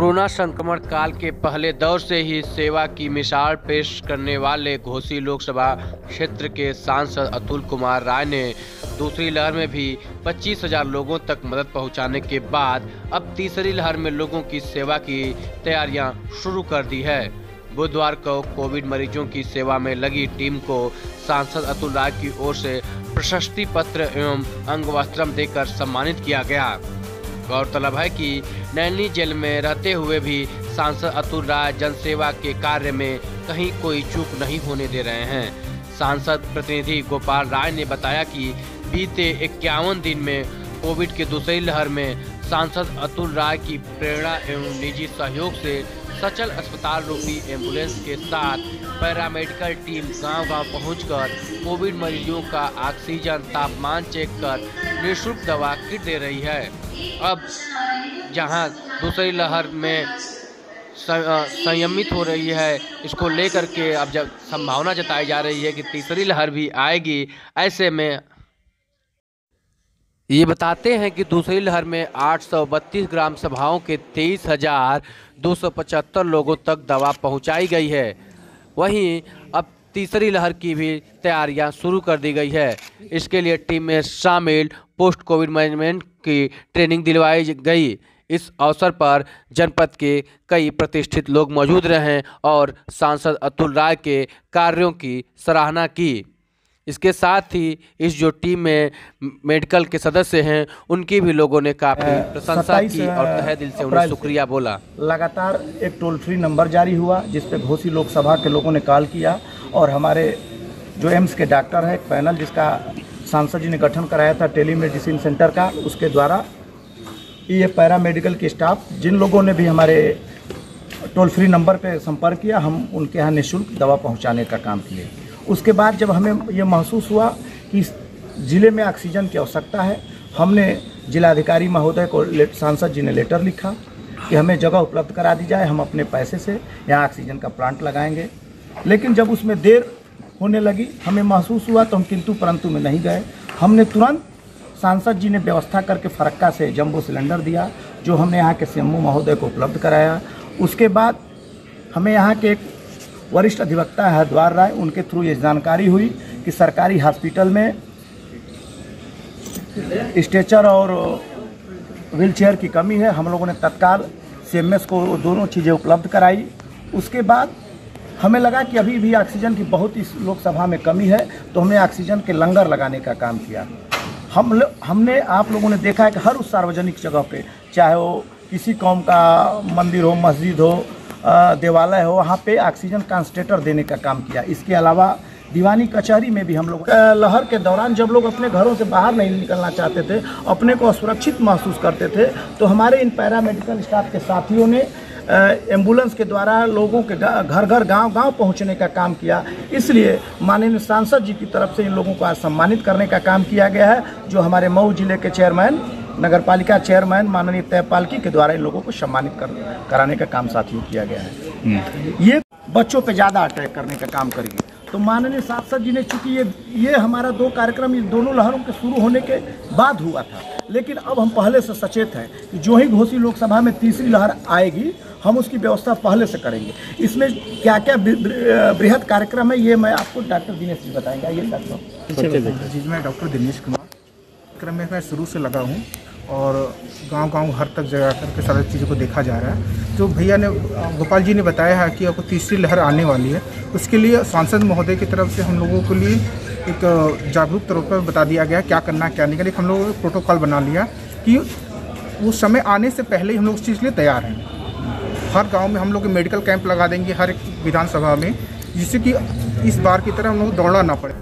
Corona संक्रमण काल के पहले दौर से ही सेवा की मिसाल पेश करने वाले घोसी लोकसभा क्षेत्र के सांसद अतुल कुमार राय ने दूसरी लहर में भी 25,000 लोगों तक मदद पहुंचाने के बाद अब तीसरी लहर में लोगों की सेवा की तैयारियां शुरू कर दी है। बुधवार को कोविड मरीजों की सेवा में लगी टीम को सांसद अतुल राय की ओर से प्रशस्ति पत्र एवं अंगवस्त्रम देकर सम्मानित किया गया। गौरतलब है कि नैनी जेल में रहते हुए भी सांसद अतुल राय जनसेवा के कार्य में कहीं कोई चूक नहीं होने दे रहे हैं। सांसद प्रतिनिधि गोपाल राय ने बताया कि बीते 51 दिन में कोविड की दूसरी लहर में सांसद अतुल राय की प्रेरणा एवं निजी सहयोग से सचल अस्पताल रूपी एम्बुलेंस के साथ पैरामेडिकल टीम गांव-गांव पहुंचकर कोविड मरीजों का ऑक्सीजन, तापमान चेक कर निःशुल्क दवा किट दे रही है। अब जहां दूसरी लहर में संयमित हो रही है, इसको लेकर के अब जब संभावना जताई जा रही है कि तीसरी लहर भी आएगी। ऐसे में ये बताते हैं कि दूसरी लहर में 832 ग्राम सभाओं के 23,275 लोगों तक दवा पहुंचाई गई है। वहीं अब तीसरी लहर की भी तैयारियां शुरू कर दी गई है। इसके लिए टीम में शामिल पोस्ट कोविड मैनेजमेंट की ट्रेनिंग दिलवाई गई। इस अवसर पर जनपद के कई प्रतिष्ठित लोग मौजूद रहे और सांसद अतुल राय के कार्यों की सराहना की। इसके साथ ही इस जो टीम में मेडिकल के सदस्य हैं, उनकी भी लोगों ने काफ़ी प्रशंसा की और तहे दिल से उन्हें शुक्रिया बोला। लगातार एक टोल फ्री नंबर जारी हुआ जिस पे घोसी लोकसभा के लोगों ने कॉल किया और हमारे जो एम्स के डॉक्टर है, एक पैनल जिसका सांसद जी ने गठन कराया था टेलीमेडिसिन सेंटर का, उसके द्वारा ये पैरामेडिकल के स्टाफ जिन लोगों ने भी हमारे टोल फ्री नंबर पे संपर्क किया, हम उनके यहाँ निःशुल्क दवा पहुँचाने का काम किए। उसके बाद जब हमें ये महसूस हुआ कि इस ज़िले में ऑक्सीजन की आवश्यकता है, हमने जिलाधिकारी महोदय को सांसद जी ने लेटर लिखा कि हमें जगह उपलब्ध करा दी जाए, हम अपने पैसे से यहाँ ऑक्सीजन का प्लांट लगाएंगे। लेकिन जब उसमें देर होने लगी, हमें महसूस हुआ तो हम किंतु परंतु में नहीं गए। हमने तुरंत सांसद जी ने व्यवस्था करके फरक्का से जंबो सिलेंडर दिया, जो हमने यहाँ के सीएमओ महोदय को उपलब्ध कराया। उसके बाद हमें यहाँ के एक वरिष्ठ अधिवक्ता है हरद्वार राय, उनके थ्रू ये जानकारी हुई कि सरकारी हॉस्पिटल में स्ट्रेचर और व्हीलचेयर की कमी है। हम लोगों ने तत्काल सीएमएस को दोनों चीज़ें उपलब्ध कराई। उसके बाद हमें लगा कि अभी भी ऑक्सीजन की बहुत इस लोकसभा में कमी है, तो हमने ऑक्सीजन के लंगर लगाने का काम किया। हमने आप लोगों ने देखा है कि हर उस सार्वजनिक जगह पे, चाहे वो किसी कौम का मंदिर हो, मस्जिद हो, देवालय हो, वहाँ पे ऑक्सीजन कंसंट्रेटर देने का काम किया। इसके अलावा दीवानी कचहरी में भी हम लोग लहर के दौरान जब लोग अपने घरों से बाहर नहीं निकलना चाहते थे, अपने को असुरक्षित महसूस करते थे, तो हमारे इन पैरामेडिकल स्टाफ के साथियों ने एम्बुलेंस के द्वारा लोगों के घर घर गांव-गांव पहुंचने का काम किया। इसलिए माननीय सांसद जी की तरफ से इन लोगों को आज सम्मानित करने का काम किया गया है, जो हमारे मऊ जिले के चेयरमैन, नगरपालिका चेयरमैन माननीय तयपालकी के द्वारा इन लोगों को सम्मानित कराने का काम साथियों किया गया है। ये बच्चों पे ज़्यादा अटैक करने का काम करेगी। तो माननीय सांसद जी ने, चूँकि ये हमारा 2 कार्यक्रम इन दोनों लहरों के शुरू होने के बाद हुआ था, लेकिन अब हम पहले से सचेत हैं कि जो ही घोसी लोकसभा में तीसरी लहर आएगी, हम उसकी व्यवस्था पहले से करेंगे। इसमें क्या क्या बृहद कार्यक्रम है, ये मैं आपको डॉक्टर दिनेश जी बताएंगे। ये डॉक्टर जी, मैं डॉक्टर दिनेश कुमार कार्यक्रम में मैं शुरू से लगा हूँ और गांव-गांव हर तक जगह करके सारी चीज़ों को देखा जा रहा है। जो भैया ने, गोपाल जी ने बताया है कि आपको तीसरी लहर आने वाली है, उसके लिए सांसद महोदय की तरफ से हम लोगों के लिए एक जागरूक तौर पर बता दिया गया क्या करना क्या नहीं करना। हम लोगों ने प्रोटोकॉल बना लिया कि वो समय आने से पहले ही हम लोग उस चीज़ के लिए तैयार हैं। हर गाँव में हम लोग मेडिकल कैंप लगा देंगे, हर एक विधानसभा में, जिससे कि इस बार की तरह हम लोग दौड़ना ना पड़े।